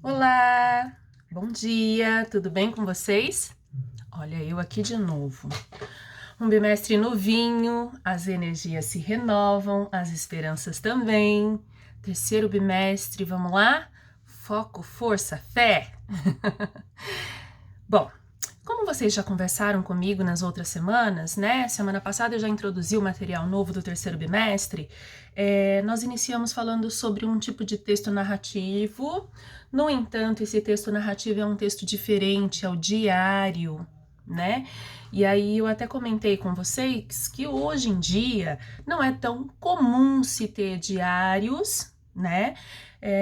Olá, bom dia, tudo bem com vocês? Olha, eu aqui de novo. Um bimestre novinho, as energias se renovam, as esperanças também. Terceiro bimestre, vamos lá? Foco, força, fé! Bom, como vocês já conversaram comigo nas outras semanas, né? Semana passada eu já introduzi o material novo do terceiro bimestre. Nós iniciamos falando sobre um tipo de texto narrativo. No entanto, esse texto narrativo é um texto diferente, é o diário, né? E aí eu até comentei com vocês que hoje em dia não é tão comum se ter diários, né?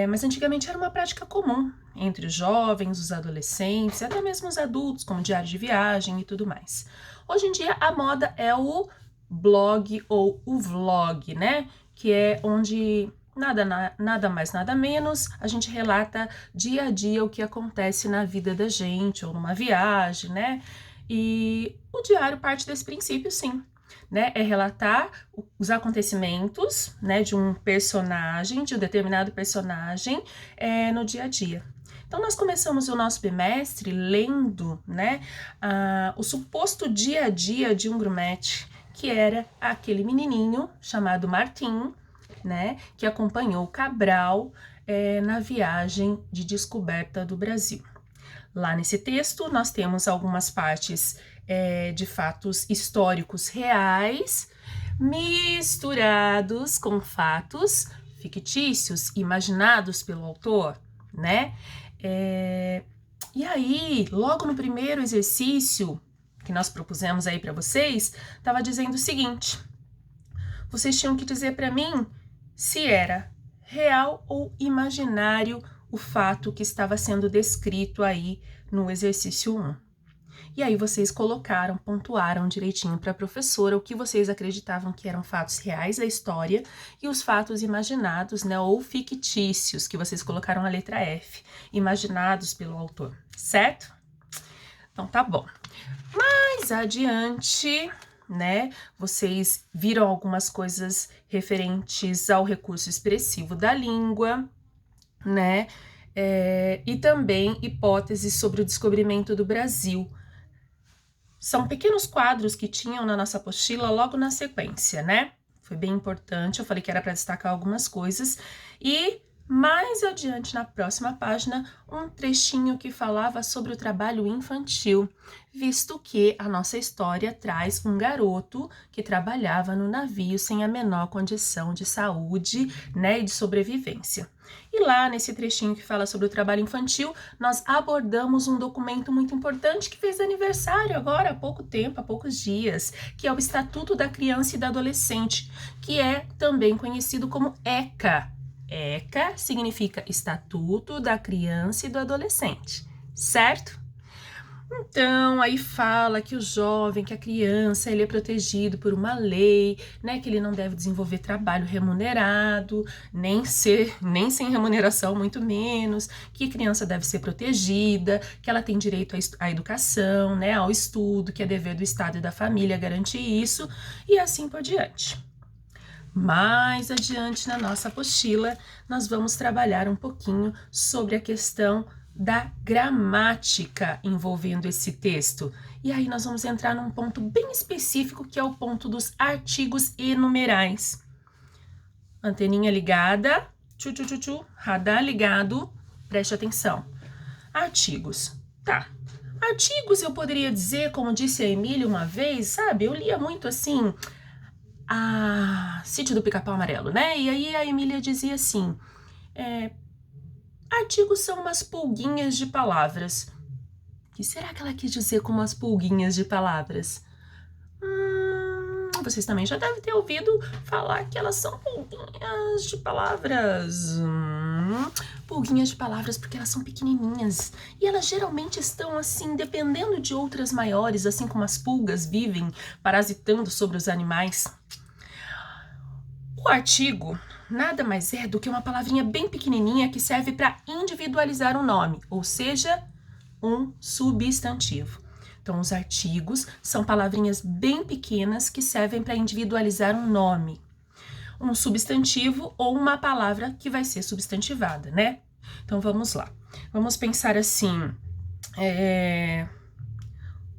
Mas antigamente era uma prática comum entre os jovens, os adolescentes, até mesmo os adultos, como diário de viagem e tudo mais. Hoje em dia a moda é o blog ou o vlog, né? Que é onde nada mais, nada menos, a gente relata dia a dia o que acontece na vida da gente, ou numa viagem, né? E o diário parte desse princípio, sim, né? É relatar os acontecimentos, né, de um personagem, de um determinado personagem, no dia a dia. Então, nós começamos o nosso bimestre lendo, né, o suposto dia a dia de um grumete, que era aquele menininho chamado Martim, né, que acompanhou Cabral na viagem de descoberta do Brasil. Lá nesse texto, nós temos algumas partes de fatos históricos reais, misturados com fatos fictícios, imaginados pelo autor, né? E aí, logo no primeiro exercício que nós propusemos aí para vocês, estava dizendo o seguinte: vocês tinham que dizer para mim se era real ou imaginário o fato que estava sendo descrito aí no exercício 1. E aí vocês colocaram, pontuaram direitinho para a professora o que vocês acreditavam que eram fatos reais da história e os fatos imaginados, né, ou fictícios, que vocês colocaram a letra F, imaginados pelo autor, certo? Então tá bom. Mais adiante, né, vocês viram algumas coisas referentes ao recurso expressivo da língua, né, e também hipóteses sobre o descobrimento do Brasil. São pequenos quadros que tinham na nossa apostila logo na sequência, né? Foi bem importante, eu falei que era para destacar algumas coisas. E mais adiante, na próxima página, um trechinho que falava sobre o trabalho infantil, visto que a nossa história traz um garoto que trabalhava no navio sem a menor condição de saúde, né, e de sobrevivência. E lá, nesse trechinho que fala sobre o trabalho infantil, nós abordamos um documento muito importante que fez aniversário agora há pouco tempo, há poucos dias, que é o Estatuto da Criança e do Adolescente, que é também conhecido como ECA. ECA significa Estatuto da Criança e do Adolescente, certo? Então, aí fala que o jovem, que a criança, ele é protegido por uma lei, né, que ele não deve desenvolver trabalho remunerado, nem sem remuneração, muito menos, que a criança deve ser protegida, que ela tem direito à educação, né, ao estudo, que é dever do Estado e da família garantir isso, e assim por diante. Mais adiante na nossa apostila, nós vamos trabalhar um pouquinho sobre a questão da gramática envolvendo esse texto. E aí nós vamos entrar num ponto bem específico, que é o ponto dos artigos e numerais. Anteninha ligada, radar ligado, preste atenção. Artigos, tá. Artigos eu poderia dizer, como disse a Emília uma vez, sabe, eu lia muito assim, Sítio do Pica-Pau Amarelo, né? E aí a Emília dizia assim, artigos são umas pulguinhas de palavras. O que será que ela quis dizer com umas pulguinhas de palavras? Vocês também já devem ter ouvido falar que elas são pulguinhas de palavras. Pulguinhas de palavras porque elas são pequenininhas. E elas geralmente estão assim, dependendo de outras maiores, assim como as pulgas vivem parasitando sobre os animais. O artigo nada mais é do que uma palavrinha bem pequenininha que serve para individualizar um nome, ou seja, um substantivo. Então, os artigos são palavrinhas bem pequenas que servem para individualizar um nome, um substantivo ou uma palavra que vai ser substantivada, né? Então, vamos lá. Vamos pensar assim,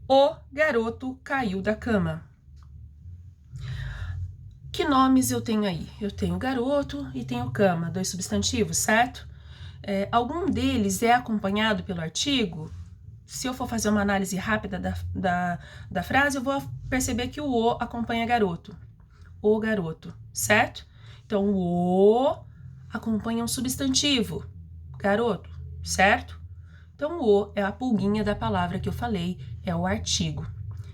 o garoto caiu da cama. Que nomes eu tenho aí? Eu tenho garoto e tenho cama, 2 substantivos, certo? Algum deles é acompanhado pelo artigo? Se eu for fazer uma análise rápida da frase, eu vou perceber que o acompanha garoto. O garoto, certo? Então, o acompanha um substantivo, garoto, certo? Então, o é a pulguinha da palavra que eu falei, é o artigo.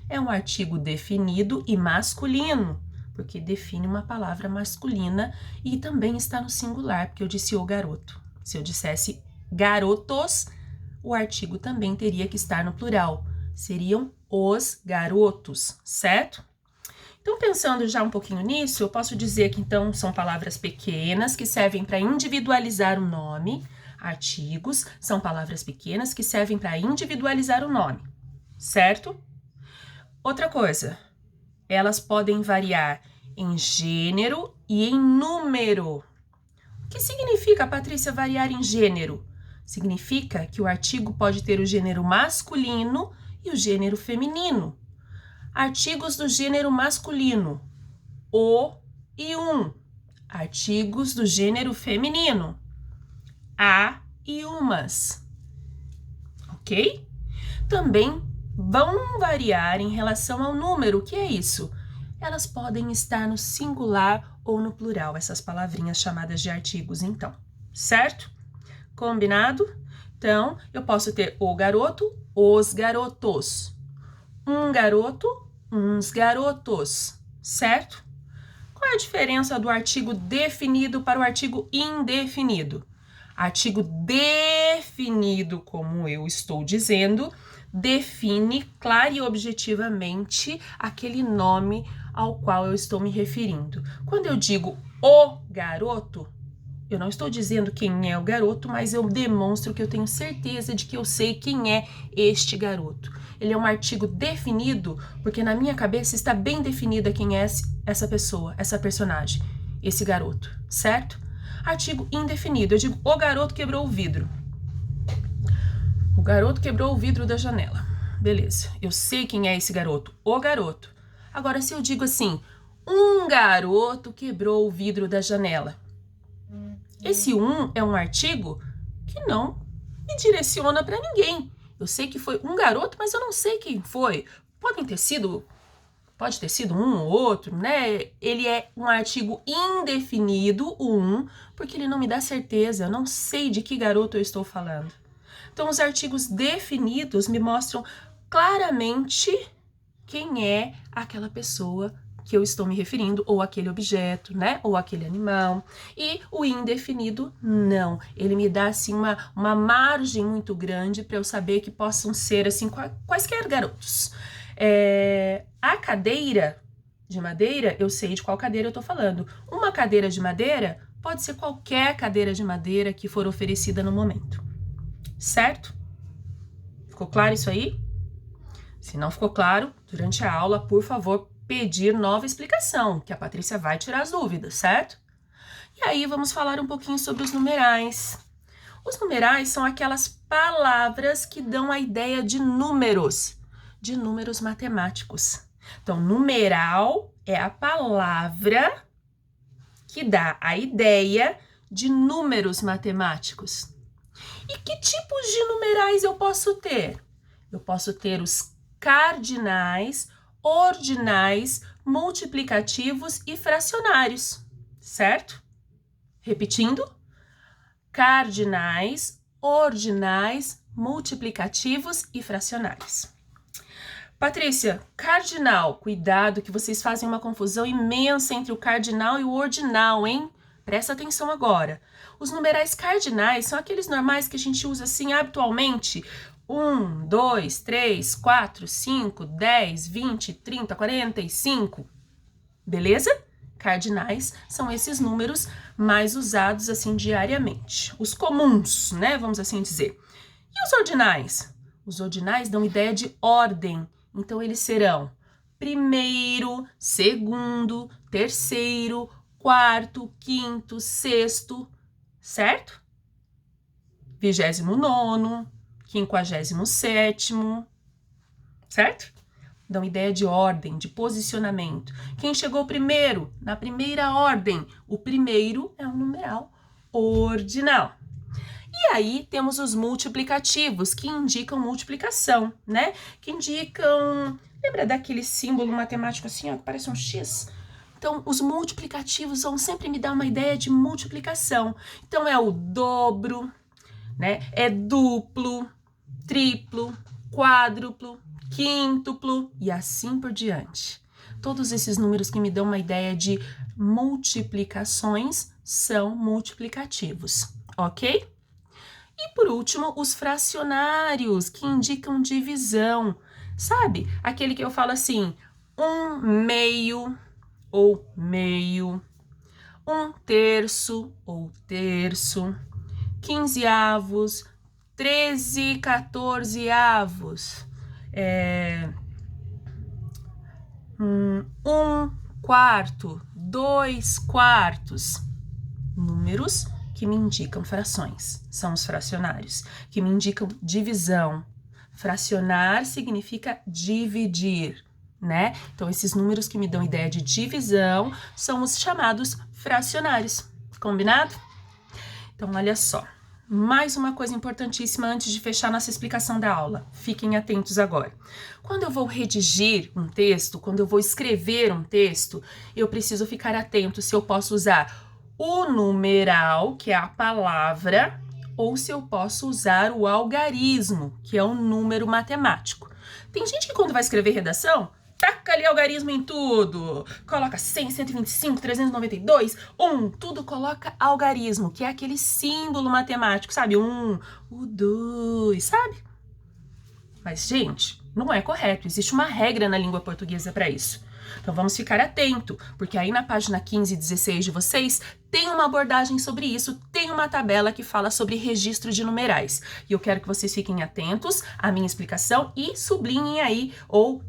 É um artigo definido e masculino, porque define uma palavra masculina e também está no singular, porque eu disse o garoto. Se eu dissesse garotos, o artigo também teria que estar no plural. Seriam os garotos, certo? Então, pensando já um pouquinho nisso, eu posso dizer que então são palavras pequenas que servem para individualizar o nome. Artigos são palavras pequenas que servem para individualizar o nome, certo? Outra coisa, elas podem variar em gênero e em número. O que significa, Patrícia, variar em gênero? Significa que o artigo pode ter o gênero masculino e o gênero feminino. Artigos do gênero masculino, o e um. Artigos do gênero feminino, a e umas. Ok? Também vão variar em relação ao número. O que é isso? Elas podem estar no singular ou no plural, essas palavrinhas chamadas de artigos, então, certo? Combinado? Então, eu posso ter o garoto, os garotos, um garoto, uns garotos, certo? Qual é a diferença do artigo definido para o artigo indefinido? Artigo definido, como eu estou dizendo, define clara e objetivamente aquele nome ao qual eu estou me referindo. Quando eu digo o garoto, eu não estou dizendo quem é o garoto, mas eu demonstro que eu tenho certeza de que eu sei quem é este garoto. Ele é um artigo definido porque na minha cabeça está bem definida quem é essa pessoa, essa personagem, esse garoto, certo? Artigo indefinido, eu digo o garoto quebrou o vidro. O garoto quebrou o vidro da janela. Beleza, eu sei quem é esse garoto, o garoto. Agora, se eu digo assim, um garoto quebrou o vidro da janela. Esse é um artigo que não me direciona para ninguém. Eu sei que foi um garoto, mas eu não sei quem foi. Pode ter sido um ou outro, né? Ele é um artigo indefinido, porque ele não me dá certeza, eu não sei de que garoto eu estou falando. Então, os artigos definidos me mostram claramente quem é aquela pessoa que eu estou me referindo, ou aquele objeto, né? Ou aquele animal. E o indefinido, não. Ele me dá, assim, uma margem muito grande para eu saber que possam ser, assim, quaisquer garotos. A cadeira de madeira, eu sei de qual cadeira eu tô falando. Uma cadeira de madeira pode ser qualquer cadeira de madeira que for oferecida no momento. Certo? Ficou claro isso aí? Se não ficou claro, durante a aula, por favor, pedir nova explicação, que a Patrícia vai tirar as dúvidas, certo? E aí vamos falar um pouquinho sobre os numerais. Os numerais são aquelas palavras que dão a ideia de números matemáticos. Então, numeral é a palavra que dá a ideia de números matemáticos. E que tipos de numerais eu posso ter? Eu posso ter os cardinais, ordinais, multiplicativos e fracionários, certo? Repetindo: cardinais, ordinais, multiplicativos e fracionários. Patrícia, cardinal, cuidado que vocês fazem uma confusão imensa entre o cardinal e o ordinal, hein? Presta atenção agora. Os numerais cardinais são aqueles normais que a gente usa assim habitualmente. 1, 2, 3, 4, 5, 10, 20, 30, 45. Beleza? Cardinais são esses números mais usados assim diariamente. Os comuns, né? Vamos assim dizer. E os ordinais? Os ordinais dão ideia de ordem. Então, eles serão primeiro, segundo, terceiro, quarto, quinto, sexto, certo? 29º, 57º, certo? Dão ideia de ordem, de posicionamento. Quem chegou primeiro? Na primeira ordem. O primeiro é um numeral ordinal. E aí temos os multiplicativos, que indicam multiplicação, né? Que indicam... Lembra daquele símbolo matemático assim, ó, que parece um X? Então, os multiplicativos vão sempre me dar uma ideia de multiplicação. Então, é o dobro, né? É duplo, triplo, quádruplo, quíntuplo e assim por diante. Todos esses números que me dão uma ideia de multiplicações são multiplicativos, ok? E por último, os fracionários, que indicam divisão. Sabe? Aquele que eu falo assim, 1/2 ou meio, 1/3 ou terço, 15avos, 13/14avos, 1/4, 2/4. Números que me indicam frações, são os fracionários, que me indicam divisão. Fracionar significa dividir, né? Então, esses números que me dão ideia de divisão são os chamados fracionários, combinado? Então, olha só, mais uma coisa importantíssima antes de fechar nossa explicação da aula. Fiquem atentos agora. Quando eu vou redigir um texto, quando eu vou escrever um texto, eu preciso ficar atento se eu posso usar o numeral, que é a palavra, ou se eu posso usar o algarismo, que é o número matemático. Tem gente que quando vai escrever redação, taca ali algarismo em tudo. Coloca 100, 125, 392, 1, tudo coloca algarismo, que é aquele símbolo matemático, sabe? 1, o 2, sabe? Mas, gente, não é correto. Existe uma regra na língua portuguesa para isso. Então, vamos ficar atento, porque aí na página 15 e 16 de vocês tem uma abordagem sobre isso, tem uma tabela que fala sobre registro de numerais. E eu quero que vocês fiquem atentos à minha explicação e sublinhem aí, ou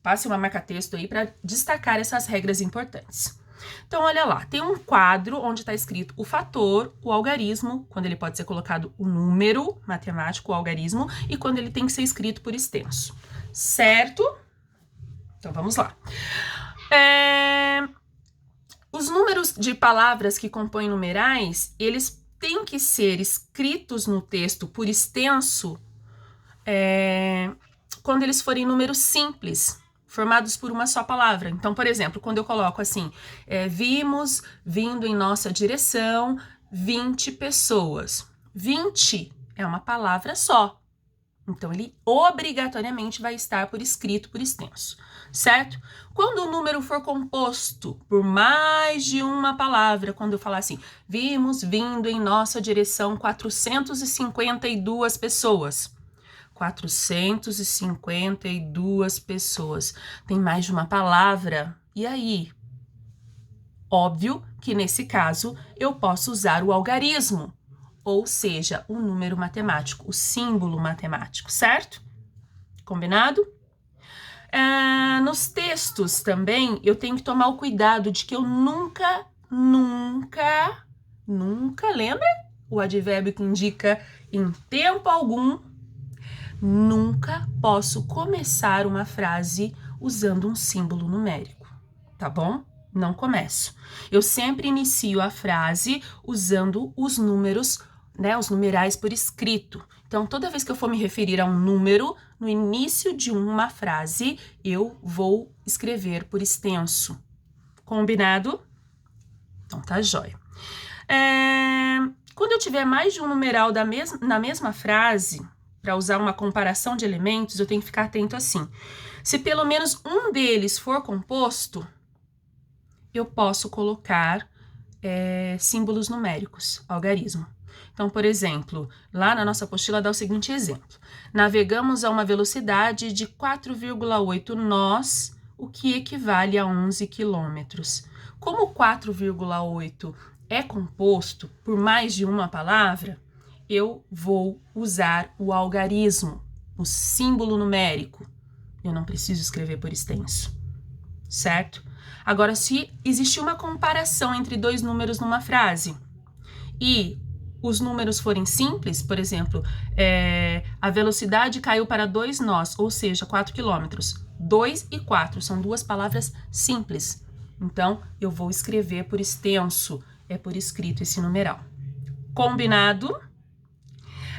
passe uma marca-texto aí para destacar essas regras importantes. Então, olha lá, tem um quadro onde está escrito o fator, o algarismo, quando ele pode ser colocado o número matemático, o algarismo, e quando ele tem que ser escrito por extenso, certo? Então, vamos lá. Os números de palavras que compõem numerais, eles têm que ser escritos no texto por extenso quando eles forem números simples, formados por uma só palavra. Então, por exemplo, quando eu coloco assim, vimos vindo em nossa direção 20 pessoas. 20 é uma palavra só. Então, ele obrigatoriamente vai estar por escrito, por extenso, certo? Quando o número for composto por mais de uma palavra, quando eu falar assim, vimos vindo em nossa direção 452 pessoas. 452 pessoas. Tem mais de uma palavra. E aí? Óbvio que nesse caso eu posso usar o algarismo, ou seja, o número matemático, o símbolo matemático, certo? Combinado? Nos textos também eu tenho que tomar o cuidado de que eu nunca, lembra? O advérbio que indica em tempo algum, nunca posso começar uma frase usando um símbolo numérico, tá bom? Não começo. Eu sempre inicio a frase usando os números, né, os numerais por escrito. Então, toda vez que eu for me referir a um número, no início de uma frase, eu vou escrever por extenso. Combinado? Então, tá jóia. Quando eu tiver mais de um numeral na mesma frase, para usar uma comparação de elementos, eu tenho que ficar atento assim. Se pelo menos um deles for composto, eu posso colocar símbolos numéricos, algarismo. Então, por exemplo, lá na nossa apostila dá o seguinte exemplo. Navegamos a uma velocidade de 4,8 nós, o que equivale a 11 quilômetros. Como 4,8 é composto por mais de uma palavra, eu vou usar o algarismo, o símbolo numérico. Eu não preciso escrever por extenso, certo? Agora, se existir uma comparação entre dois números numa frase e os números forem simples, por exemplo, a velocidade caiu para 2 nós, ou seja, 4 quilômetros. 2 e 4 são duas palavras simples. Então, eu vou escrever por extenso, por escrito esse numeral. Combinado?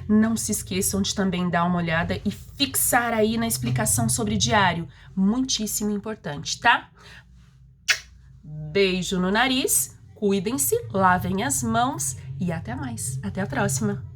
Não se esqueçam de também dar uma olhada e fixar aí na explicação sobre diário. Muitíssimo importante, tá? Beijo no nariz, cuidem-se, lavem as mãos e até mais. Até a próxima!